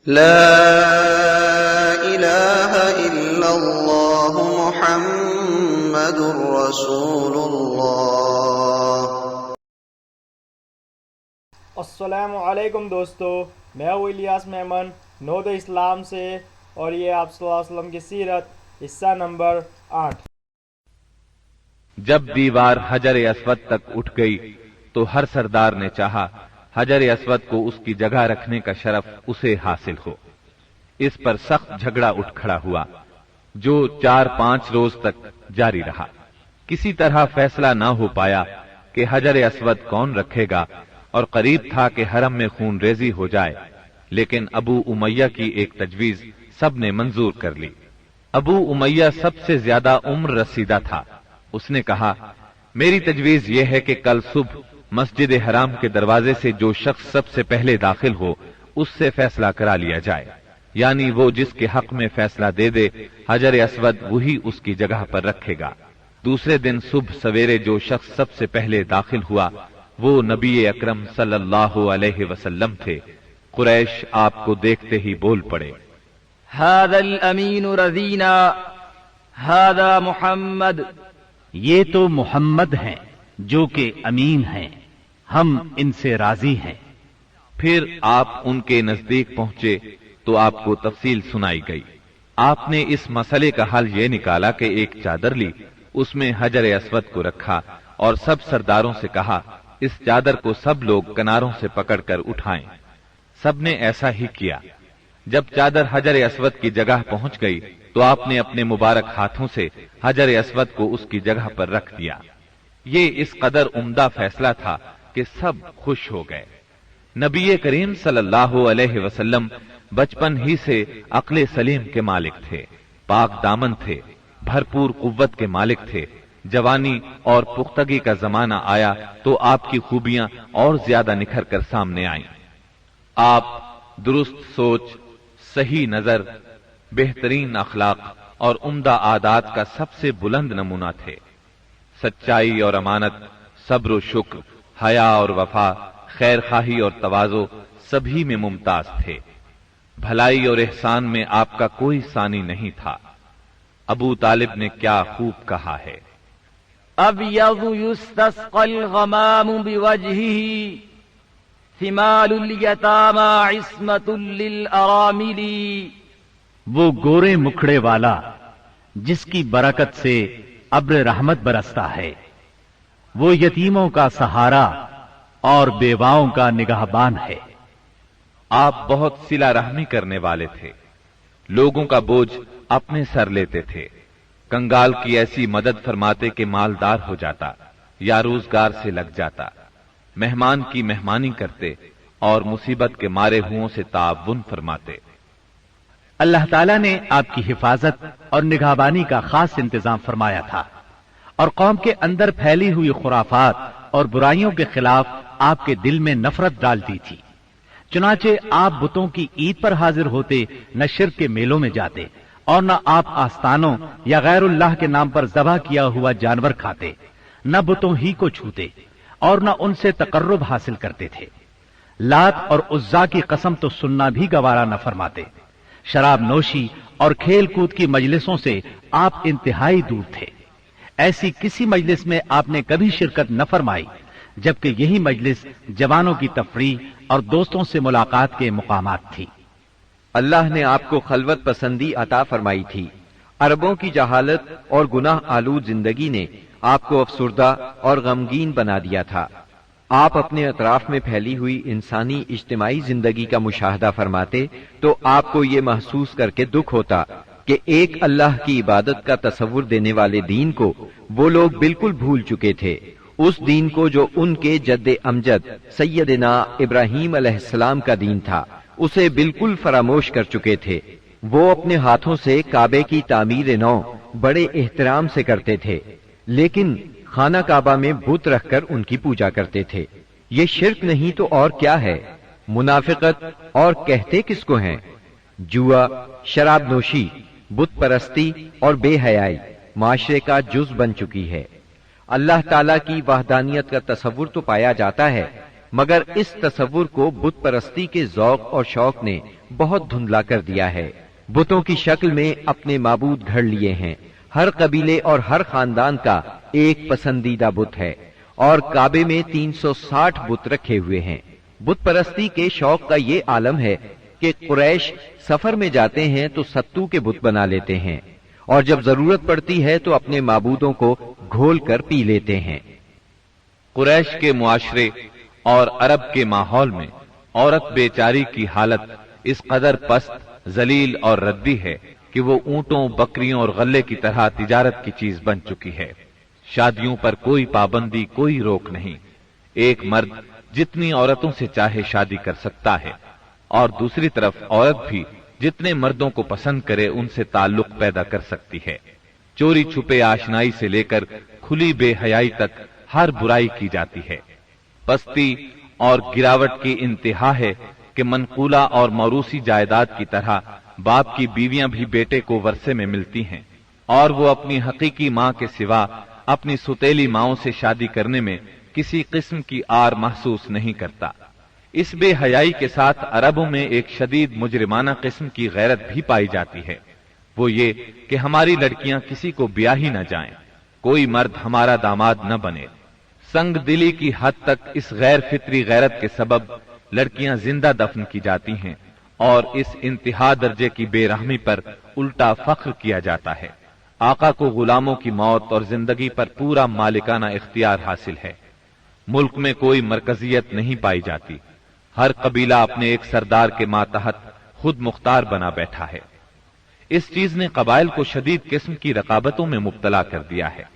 لا الہ الا اللہ محمد رسول اللہ۔ السلام علیکم دوستو، میں ہوں الیاس میمن نود اسلام سے، اور یہ آپ صلی اللہ علیہ وسلم کی سیرت حصہ نمبر 8۔ جب دیوار حجر اسود تک اٹھ گئی تو ہر سردار نے چاہا حجر اسود کو اس کی جگہ رکھنے کا شرف اسے حاصل ہو۔ اس پر سخت جھگڑا اٹھ کھڑا ہوا جو 4-5 روز تک جاری رہا۔ کسی طرح فیصلہ نہ ہو پایا کہ حجر اسود کون رکھے گا، اور قریب تھا کہ حرم میں خون ریزی ہو جائے، لیکن ابو امیہ کی ایک تجویز سب نے منظور کر لی۔ ابو امیہ سب سے زیادہ عمر رسیدہ تھا۔ اس نے کہا، میری تجویز یہ ہے کہ کل صبح مسجد حرام کے دروازے سے جو شخص سب سے پہلے داخل ہو اس سے فیصلہ کرا لیا جائے، یعنی وہ جس کے حق میں فیصلہ دے دے حجر اسود وہی اس کی جگہ پر رکھے گا۔ دوسرے دن صبح سویرے جو شخص سب سے پہلے داخل ہوا وہ نبی اکرم صلی اللہ علیہ وسلم تھے۔ قریش آپ کو دیکھتے ہی بول پڑے، هذا الامین رضینا هذا محمد، یہ تو محمد ہیں جو کہ امین ہیں، ہم ان سے راضی ہیں۔ پھر آپ ان کے نزدیک پہنچے تو آپ کو تفصیل سنائی گئی۔ آپ نے اس مسئلے کا حل یہ نکالا کہ ایک چادر لی، اس میں حجر اسود کو رکھا اور سب سرداروں سے کہا، اس چادر کو سب لوگ کناروں سے پکڑ کر اٹھائیں۔ سب نے ایسا ہی کیا۔ جب چادر حجر اسود کی جگہ پہنچ گئی تو آپ نے اپنے مبارک ہاتھوں سے حجر اسود کو اس کی جگہ پر رکھ دیا۔ یہ اس قدر عمدہ فیصلہ تھا کہ سب خوش ہو گئے۔ نبی کریم صلی اللہ علیہ وسلم بچپن ہی سے عقل سلیم کے مالک تھے، پاک دامن تھے، بھرپور قوت کے مالک تھے۔ جوانی اور پختگی کا زمانہ آیا تو آپ کی خوبیاں اور زیادہ نکھر کر سامنے آئیں۔ آپ درست سوچ، صحیح نظر، بہترین اخلاق اور عمدہ عادات کا سب سے بلند نمونہ تھے۔ سچائی اور امانت، صبر و شکر، حیا اور وفا، خیر خواہی اور تواضع سبھی میں ممتاز تھے۔ بھلائی اور احسان میں آپ کا کوئی ثانی نہیں تھا۔ ابو طالب نے کیا خوب کہا ہے، ابیض یستسقى الغمام بوجهه ثمال الیتامى عصمة للارامل، وہ گورے مکھڑے والا جس کی برکت سے ابر رحمت برستا ہے، وہ یتیموں کا سہارا اور بیواؤں کا نگہبان ہے۔ آپ بہت صلہ رحمی کرنے والے تھے، لوگوں کا بوجھ اپنے سر لیتے تھے، کنگال کی ایسی مدد فرماتے کہ مالدار ہو جاتا یا روزگار سے لگ جاتا، مہمان کی مہمانی کرتے اور مصیبت کے مارے ہوں سے تعاون فرماتے۔ اللہ تعالیٰ نے آپ کی حفاظت اور نگہبانی کا خاص انتظام فرمایا تھا، اور قوم کے اندر پھیلی ہوئی خرافات اور برائیوں کے خلاف آپ کے دل میں نفرت ڈال دی تھی۔ چنانچہ آپ بتوں کی عید پر حاضر ہوتے، نہ شرک کے میلوں میں جاتے، اور نہ آپ آستانوں یا غیر اللہ کے نام پر ذبح کیا ہوا جانور کھاتے، نہ بتوں ہی کو چھوتے، اور نہ ان سے تقرب حاصل کرتے تھے۔ لات اور عزا کی قسم تو سننا بھی گوارا نہ فرماتے۔ شراب نوشی اور کھیل کود کی مجلسوں سے آپ انتہائی دور تھے۔ ایسی کسی مجلس میں آپ نے کبھی شرکت نہ فرمائی، جبکہ یہی مجلس جوانوں کی تفریح اور دوستوں سے ملاقات کے مقامات تھی۔ اللہ نے آپ کو خلوت پسندی عطا فرمائی تھی۔ عربوں کی جہالت اور گناہ آلود زندگی نے آپ کو افسردہ اور غمگین بنا دیا تھا۔ آپ اپنے اطراف میں پھیلی ہوئی انسانی اجتماعی زندگی کا مشاہدہ فرماتے تو آپ کو یہ محسوس کر کے دکھ ہوتا کہ ایک اللہ کی عبادت کا تصور دینے والے دین کو وہ لوگ بالکل بھول چکے تھے، اس دین کو جو ان کے جد امجد سیدنا ابراہیم علیہ السلام کا دین تھا، اسے بالکل فراموش کر چکے تھے۔ وہ اپنے ہاتھوں سے کعبے کی تعمیر نو بڑے احترام سے کرتے تھے، لیکن خانہ کعبہ میں بت رکھ کر ان کی پوجا کرتے تھے۔ یہ شرک نہیں تو اور کیا ہے؟ منافقت اور کہتے کس کو ہیں؟ جوا، شراب نوشی، بت پرستی اور بے حیائی معاشرے کا جز بن چکی ہے۔ اللہ تعالیٰ کی وحدانیت کا تصور تو پایا جاتا ہے، मगर इस तसव्वुर को बुत परस्ती के ज़ौक़ और शौक ने बहुत धुंधला कर दिया है। बुतों की शक्ल में अपने माबूद घड़ लिए हैं। हर कबीले और हर खानदान का एक पसंदीदा बुत है और काबे में 360 बुत रखे हुए हैं। बुत परस्ती के शौक का ये आलम है कि कुरैश सफर में जाते हैं तो सत्तू के बुत बना लेते हैं और जब जरूरत पड़ती है तो अपने माबूदों को घोल कर पी लेते हैं। कुरैश के मुआशरे और अरब के माहौल में औरत बेचारी की हालत इस कदर पस्त, जलील और रद्दी है कि वो ऊंटों, बकरियों और गल्ले की तरह तिजारत की चीज बन चुकी है। शादियों पर कोई पाबंदी, कोई रोक नहीं। एक मर्द जितनी औरतों से चाहे शादी कर सकता है और दूसरी तरफ औरत भी जितने मर्दों को पसंद करे उनसे ताल्लुक पैदा कर सकती है। चोरी छुपे आशनाई से लेकर खुली बेहयाई तक हर बुराई की जाती है। पस्ती और गिरावट की इंतहा है कि मनकूला और मौरूसी जायदाद की तरह बाप की बीवियां भी बेटे को वर्षे में मिलती हैं और वो अपनी हकीकी मां के सिवा अपनी सुतेली माओं से शादी करने में किसी किस्म की आर महसूस नहीं करता। इस बेहयाई के साथ अरबों में एक शदीद मुजरिमाना किस्म की गैरत भी पाई जाती है। वो ये कि हमारी लड़कियां किसी को ब्याह ही न जाएं, कोई मर्द हमारा दामाद न बने। संग दिली की हद तक इस गैर फित्री गैरत के सबब लड़कियां जिंदा दफन की जाती हैं और इस इंतहा दर्जे की बेरहमी पर उल्टा फख्र किया जाता है। आका को गुलामों की मौत और जिंदगी पर पूरा मालिकाना इख्तियार हासिल है। मुल्क में कोई मरकजियत नहीं पाई जाती। हर कबीला अपने एक सरदार के मातहत खुद मुख्तार बना बैठा है। इस चीज ने कबाइल को शदीद किस्म की रकाबतों में मुब्तला कर दिया है।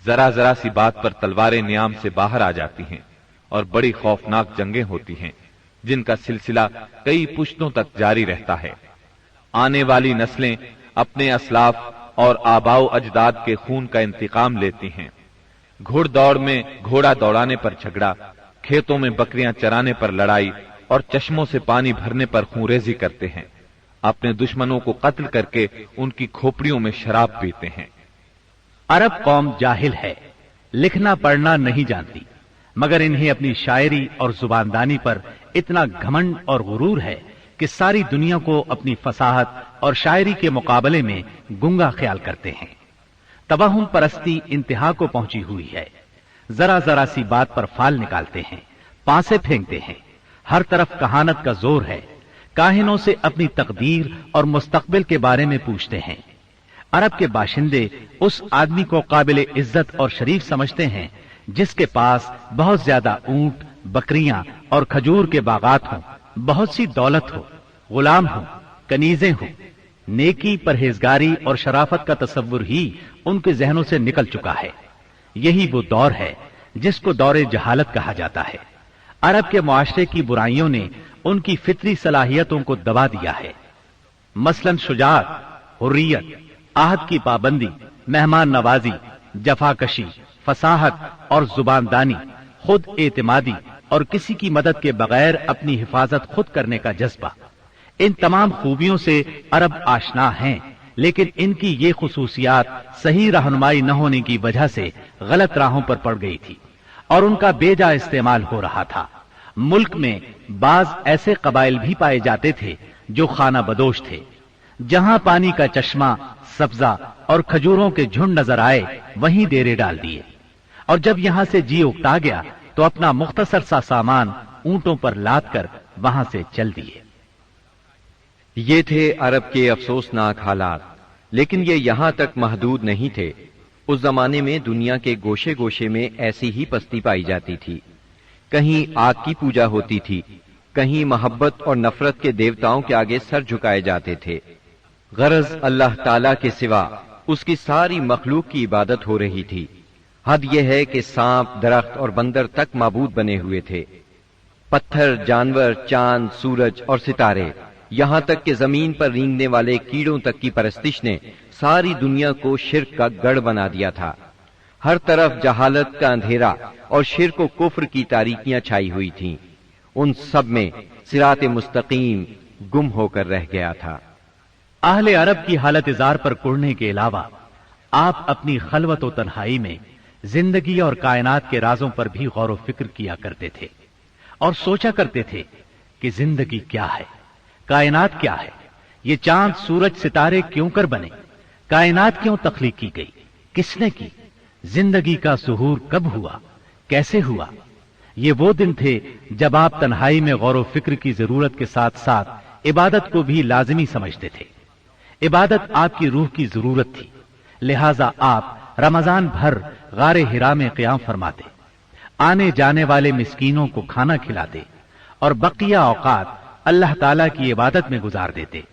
जरा जरा सी बात पर तलवारें नियाम से बाहर आ जाती हैं और बड़ी खौफनाक जंगें होती हैं जिनका सिलसिला कई पुश्तों तक जारी रहता है। आने वाली नस्लें अपने असलाफ और आबाओ अजदाद के खून का इंतकाम लेती हैं। घुड़दौड़ में घोड़ा दौड़ाने पर झगड़ा, खेतों में बकरियां चराने पर लड़ाई और चश्मों से पानी भरने पर खूंरेजी करते हैं। अपने दुश्मनों को कत्ल करके उनकी खोपड़ियों में शराब पीते हैं। अरब कौम जाहिल है, लिखना पढ़ना नहीं जानती, मगर इन्हें अपनी शायरी और जुबानदानी पर इतना घमंड और गुरूर है कि सारी दुनिया को अपनी फसाहत और शायरी के मुकाबले में गुंगा ख्याल करते हैं। तवहुम परस्ती इंतहा को पहुंची हुई है। जरा जरा सी बात पर फाल निकालते हैं, पांसे फेंकते हैं। हर तरफ कहानत का जोर है। काहिनों से अपनी तकदीर और मुस्तकबिल के बारे में पूछते हैं। अरब के बाशिंदे उस आदमी को काबिल इज्जत और शरीफ समझते हैं जिसके पास बहुत ज्यादा ऊंट, बकरियां और खजूर के बागात हों, बहुत सी दौलत हो, गुलाम हो, कनीजें हो। नेकी, परहेजगारी और शराफत का तसव्वुर ही उनके जहनों से निकल चुका है। यही वो दौर है जिसको दौरे जहालत कहा जाता है। अरब के मुआशरे की बुराइयों ने उनकी फितरी सलाहियतों को दबा दिया है। मसलन शुजाअत, हुर्रियत, आहद की पाबंदी, मेहमान नवाजी, जफाकशी, फसाहत और जुबानदानी, खुद एतमादी और किसी की मदद के बगैर अपनी हिफाजत खुद करने का जज्बा। इन तमाम खूबियों से अरब आशना हैं, लेकिन इनकी ये खुसूसियात सही रहनुमाई न होने की वजह से गलत राहों पर पड़ गई थी और उनका बेजा इस्तेमाल हो रहा था। मुल्क में बाज ऐसे कबाइल भी पाए जाते थे जो खाना बदोश थे। जहां पानी का चश्मा, सब्जा और खजूरों के झुंड नजर आए वहीं डेरे डाल दिए और जब यहां से जी उकता गया तो अपना मुख्तसर सा सामान ऊंटों पर लाद कर वहां से चल दिए। ये थे अरब के अफसोसनाक हालात, लेकिन ये यहां तक महदूद नहीं थे। उस जमाने में दुनिया के गोशे गोशे में ऐसी ही पस्ती पाई जाती थी। कहीं आग की पूजा होती थी, कहीं मोहब्बत और नफरत के देवताओं के आगे सर झुकाए जाते थे। गरज अल्लाह ताला के सिवा उसकी सारी मखलूक की इबादत हो रही थी। हद यह है कि सांप, दरख्त और बंदर तक माबूद बने हुए थे। पत्थर, जानवर, चांद, सूरज और सितारे, यहां तक कि जमीन पर रेंगने वाले कीड़ों तक की परस्तिश ने सारी दुनिया को शिर्क का गढ़ बना दिया था। हर तरफ जहालत का अंधेरा और शिर्क व कुफ्र की तारीकियां छाई हुई थीं। उन सब में सिरात मुस्तकीम गुम होकर रह गया था। अहले अरब की हालत इजार पर कुड़ने के अलावा आप अपनी खलवत और तन्हाई में जिंदगी और कायनात के राजों पर भी गौर व फिक्र किया करते थे। और सोचा करते थे कि जिंदगी क्या है, कायनात क्या है, ये चांद सूरज सितारे क्यों कर बने, कायनात क्यों तख्लीक की गई, किसने की, जिंदगी का ज़ुहूर कब हुआ, कैसे हुआ। ये वो दिन थे जब आप तन्हाई में गौर व फिक्र की जरूरत के साथ साथ इबादत को भी लाजिमी समझते थे। इबादत आपकी रूह की जरूरत थी, लिहाजा आप रमजान भर गारे हिरा में क़याम फरमाते, आने जाने वाले मिस्कीनों को खाना खिलाते और बकिया औकात अल्लाह ताला की इबादत में गुजार देते।